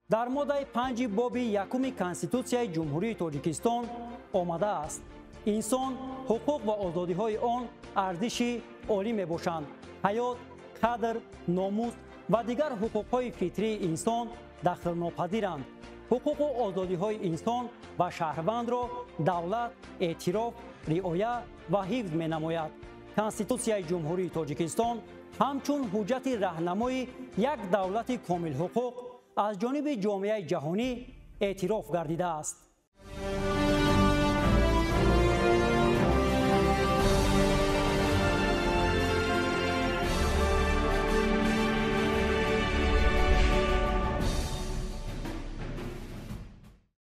در ماده 5 باب یکم کنستیتوسیای جمهوری تاجیکستان آمده است انسان حقوق و آزادی های آن ارزش عالی می باشند. حیات، قدر، ناموس و دیگر حقوق های فطری انسان دخل ناپذیرند. حقوق و آزادی های انسان و شهروند را دولت اعتراف، رعایت و حفظ می نماید. کنستیتوسیای جمهوری تاجیکستان همچون حجت راهنمای یک دولت کامل حقوق از جانب جامعه جهانی اعتراف گردیده است.